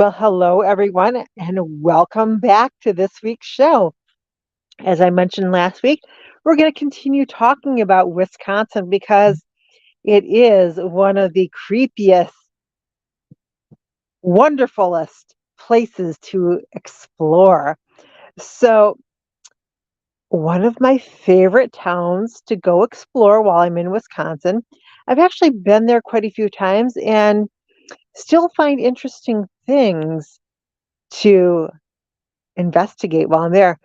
Well, hello, everyone, and welcome back to this week's show. As I mentioned last week, we're going to continue talking about Wisconsin because it is one of the creepiest, wonderfulest places to explore. So, one of my favorite towns to go explore while I'm in Wisconsin, I've actually been there quite a few times and still find interesting things to investigate while I'm there.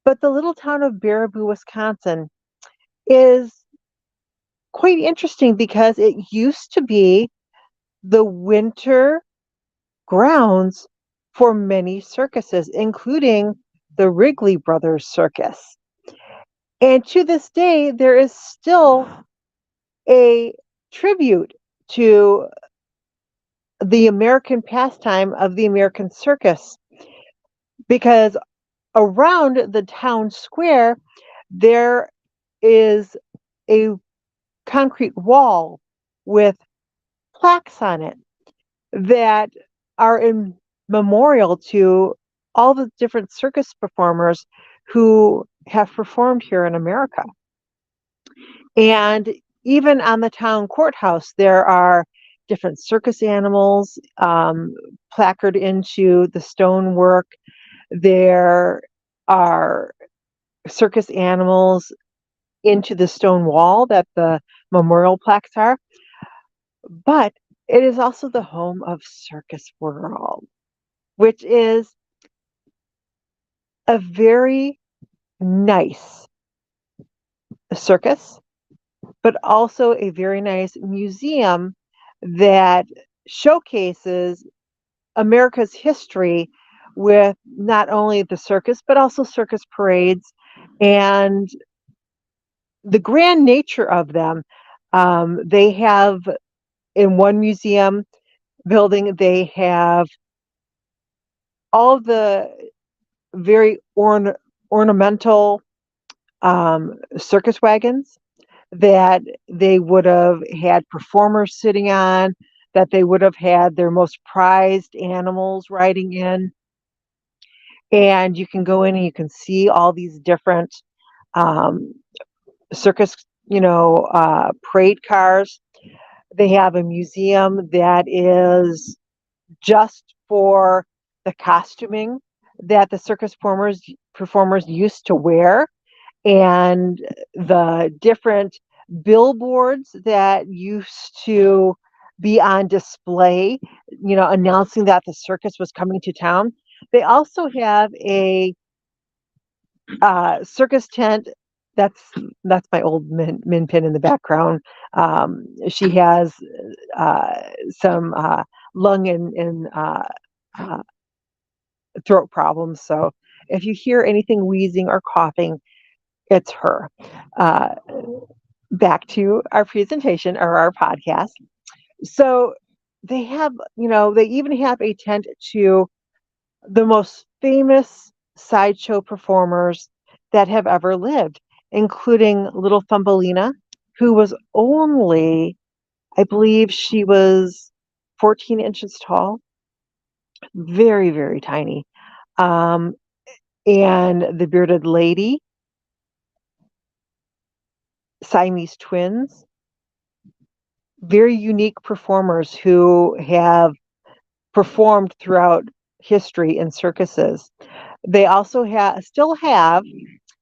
But the little town of Baraboo, Wisconsin is quite interesting because it used to be the winter grounds for many circuses, including the Wrigley Brothers Circus. And to this day, there is still a tribute to the American pastime of the American circus because around the town square, there is a concrete wall with plaques on it that are in memorial to all the different circus performers who have performed here in America. And even on the town courthouse, there are different circus animals placarded into the stonework. There are circus animals into the stone wall that the memorial plaques are. But it is also the home of Circus World, which is a very nice circus, but also a very nice museum that showcases America's history with not only the circus, but also circus parades and the grand nature of them. They have in one museum building, they have all the very ornamental circus wagons that they would have had performers sitting on, that they would have had their most prized animals riding in. And you can go in and you can see all these different um, circus, parade cars. They have a museum that is just for the costuming that the circus performers used to wear and the different billboards that used to be on display, announcing that the circus was coming to town. They also have a circus tent. That's that's my old min pin in the background. She has some lung and uh, throat problems. So if you hear anything wheezing or coughing, it's her. Uh, Back to our presentation or our podcast. So they have, they even have a tent to the most famous sideshow performers that have ever lived, including Little Thumbelina, who was only, I believe she was 14 inches tall, very, very tiny. Um, and the Bearded Lady, Siamese twins, very unique performers who have performed throughout history in circuses. They also still have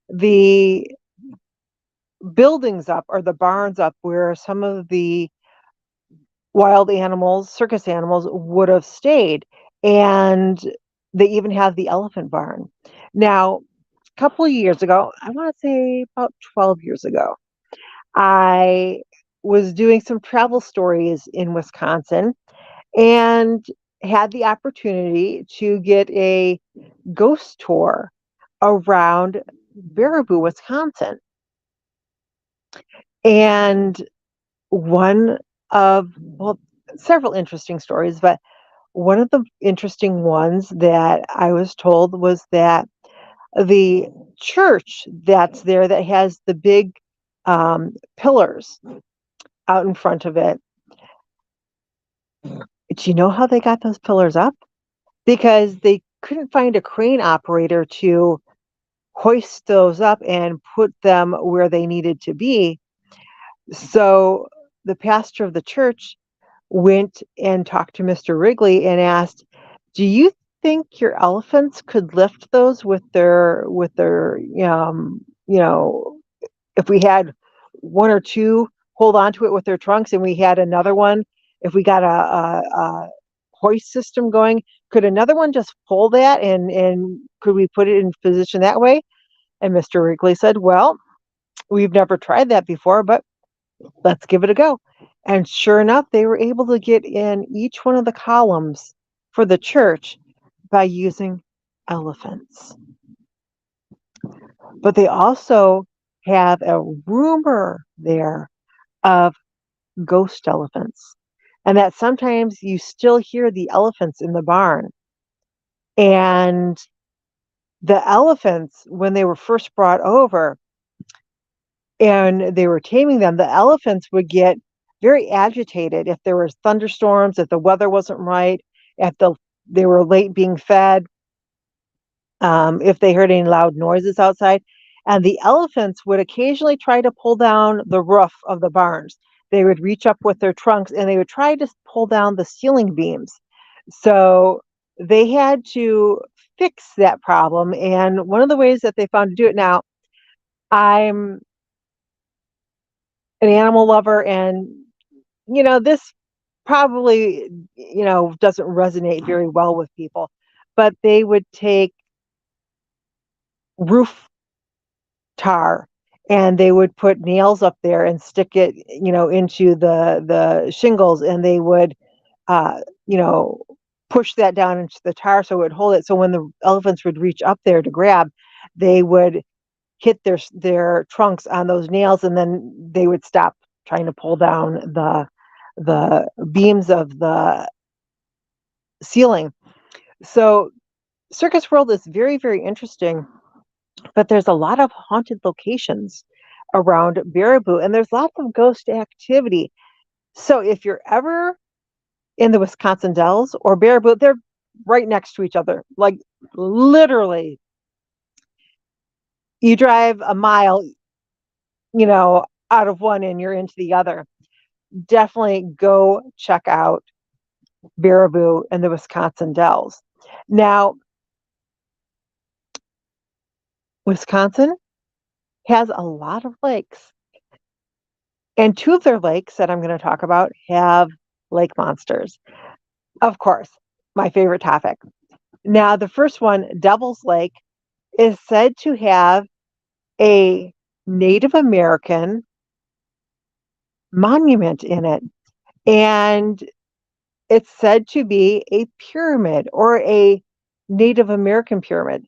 the buildings up or the barns up where some of the wild animals, circus animals, would have stayed. And they even have the elephant barn. Now, a couple of years ago, I want to say about 12 years ago, I was doing some travel stories in Wisconsin and had the opportunity to get a ghost tour around Baraboo, Wisconsin. And one well, several interesting stories, but one of the interesting ones that I was told was that the church that's there that has the big pillars out in front of it. Do you know how they got those pillars up? because they couldn't find a crane operator to hoist those up and put them where they needed to be. So the pastor of the church went and talked to Mr. Wrigley and asked, "Do you think your elephants could lift those you know, if we had one or two hold on to it with their trunks and we had another one, if we got a hoist system going, could another one just pull that and could we put it in position that way?" And Mr. Wrigley said, "Well, we've never tried that before, but let's give it a go." And sure enough, they were able to get in each one of the columns for the church by using elephants. But they also have a rumor there of ghost elephants, and that sometimes you still hear the elephants in the barn. And the elephants, when they were first brought over and they were taming them, the elephants would get very agitated if there was thunderstorms, if the weather wasn't right, if they were late being fed, if they heard any loud noises outside. And the elephants would occasionally try to pull down the roof of the barns. They would reach up with their trunks and they would try to pull down the ceiling beams. So they had to fix that problem. And one of the ways that they found to do it now, I'm an animal lover, and this probably doesn't resonate very well with people, but they would take roof tar and they would put nails up there and stick it into the shingles, and they would uh you know push that down into the tar so it would hold it, so when the elephants would reach up there to grab, they would hit their trunks on those nails, and then they would stop trying to pull down the beams of the ceiling. So Circus World is very, very interesting, but there's a lot of haunted locations around Baraboo, and there's lots of ghost activity. So if you're ever in the Wisconsin Dells or Baraboo, they're right next to each other. Like literally, you drive a mile, out of one and you're into the other. Definitely go check out Baraboo and the Wisconsin Dells. Now, Wisconsin has a lot of lakes, and two of their lakes that I'm going to talk about have lake monsters. Of course, my favorite topic. Now, the first one, Devil's Lake, is said to have a Native American monument in it, and it's said to be a pyramid or a Native American pyramid,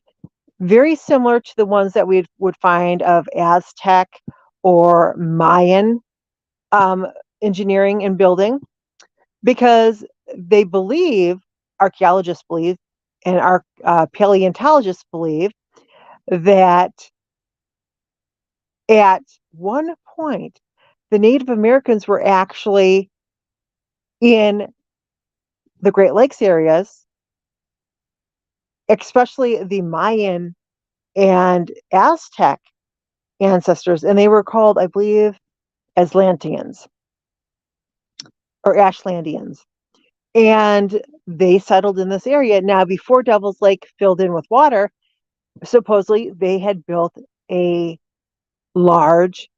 very similar to the ones that we would find of Aztec or Mayan um, engineering and building, because they believe, archaeologists believe, and our paleontologists believe that at one point the Native Americans were actually in the Great Lakes areas, especially the Mayan and Aztec ancestors, and they were called, I believe, Aslanteans or Ashlandians. And they settled in this area. Now, before Devil's Lake filled in with water, supposedly they had built a large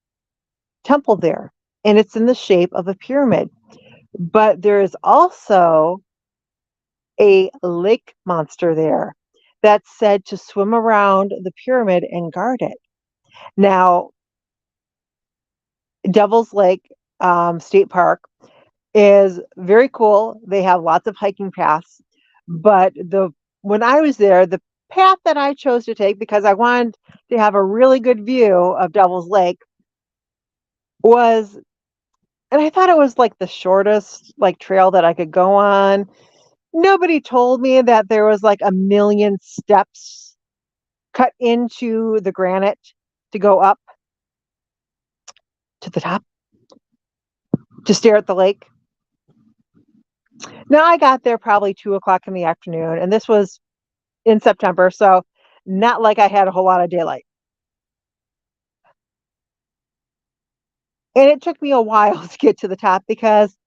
temple there, and it's in the shape of a pyramid. But there is also a lake monster there that's said to swim around the pyramid and guard it. Now, Devil's Lake State Park is very cool. They have lots of hiking paths, but the when I was there, the path that I chose to take, because I wanted to have a really good view of Devil's Lake, was, and I thought it was like the shortest like trail that I could go on. Nobody told me that there was like a million steps cut into the granite to go up to the top to stare at the lake. Now I got there probably 2 o'clock in the afternoon, and this was in September, so not like I had a whole lot of daylight. And it took me a while to get to the top because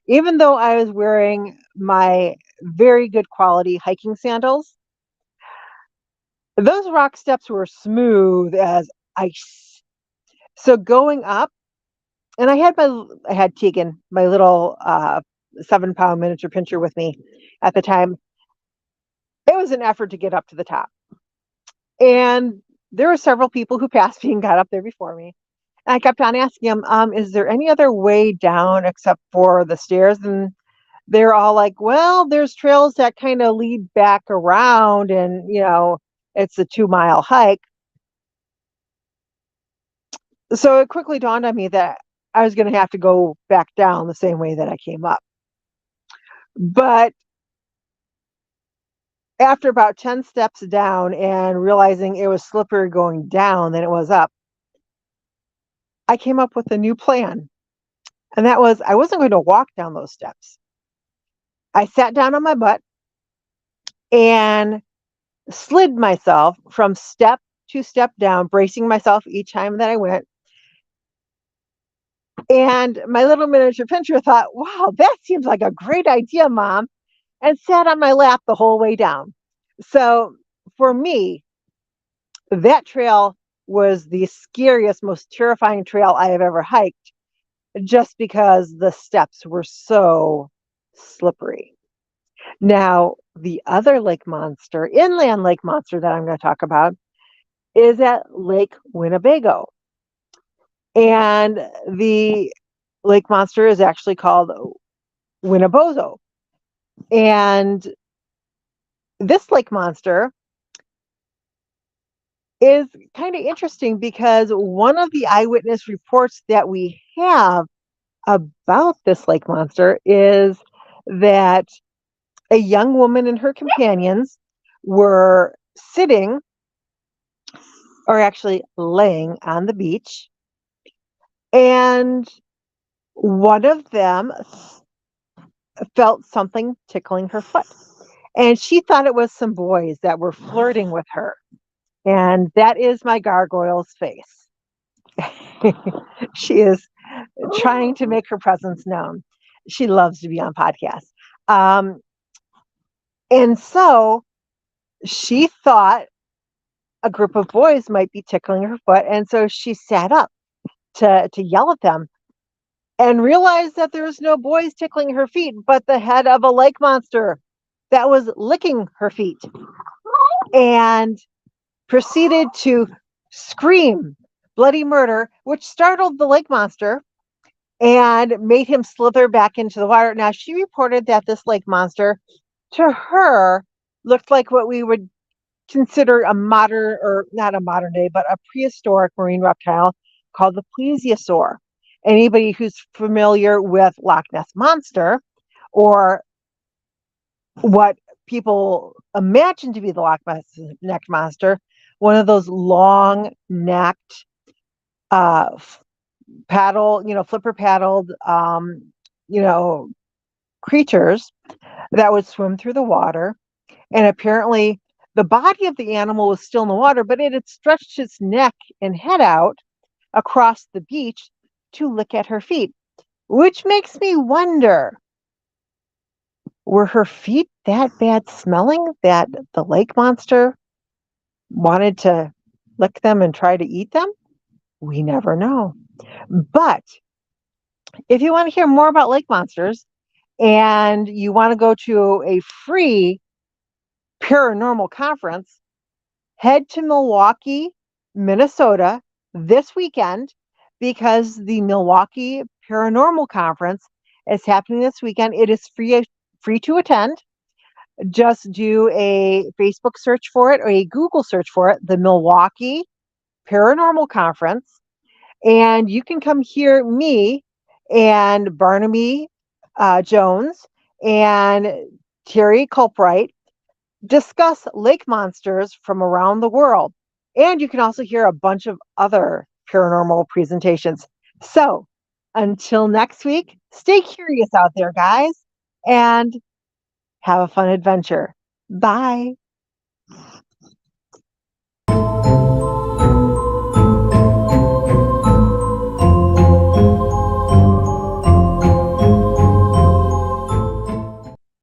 even though I was wearing my very good quality hiking sandals, those rock steps were smooth as ice. So going up, and I had Tegan, my little 7 pound miniature pincher with me at the time. It was an effort to get up to the top. And there were several people who passed me and got up there before me. And I kept on asking them, is there any other way down except for the stairs? And they're all like, well, there's trails that kind of lead back around, and it's a 2 mile hike. So it quickly dawned on me that I was going to have to go back down the same way that I came up. But after about 10 steps down and realizing it was slippery going down than it was up, I came up with a new plan. And that was I wasn't going to walk down those steps. I sat down on my butt and slid myself from step to step down, bracing myself each time that I went. And my little miniature pincher thought, wow, that seems like a great idea, Mom, and sat on my lap the whole way down. So for me, that trail was the scariest, most terrifying trail I have ever hiked, just because the steps were so slippery. Now, the other lake monster, inland lake monster that I'm going to talk about is at Lake Winnebago. And the lake monster is actually called Winnebago. And this lake monster is kind of interesting because one of the eyewitness reports that we have about this lake monster is that a young woman and her companions were sitting, or actually laying, on the beach, and one of them felt something tickling her foot. And she thought it was some boys that were flirting with her. And that is my gargoyle's face. She is trying to make her presence known. She loves to be on podcasts. And so she thought a group of boys might be tickling her foot. And so she sat up to yell at them and realized that there was no boys tickling her feet, but the head of a lake monster that was licking her feet, and proceeded to scream bloody murder, which startled the lake monster and made him slither back into the water. Now, she reported that this lake monster, to her, looked like what we would consider a modern, or not a modern day, but a prehistoric marine reptile called the plesiosaur. Anybody who's familiar with Loch Ness Monster, or what people imagine to be the Loch Ness Monster, one of those long necked flipper paddled, creatures that would swim through the water. And apparently the body of the animal was still in the water, but it had stretched its neck and head out across the beach to lick at her feet, which makes me wonder, were her feet that bad smelling that the lake monster wanted to lick them and try to eat them? We never know. But if you want to hear more about lake monsters and you want to go to a free paranormal conference, head to Milwaukee, Minnesota this weekend, because the Milwaukee Paranormal Conference is happening this weekend. It is free to attend. Just do a Facebook search for it or a Google search for it, the Milwaukee Paranormal Conference, and you can come hear me and Barnaby Jones and Terry Culpright discuss lake monsters from around the world. And you can also hear a bunch of other paranormal presentations. So until next week, stay curious out there, guys, and have a fun adventure. Bye.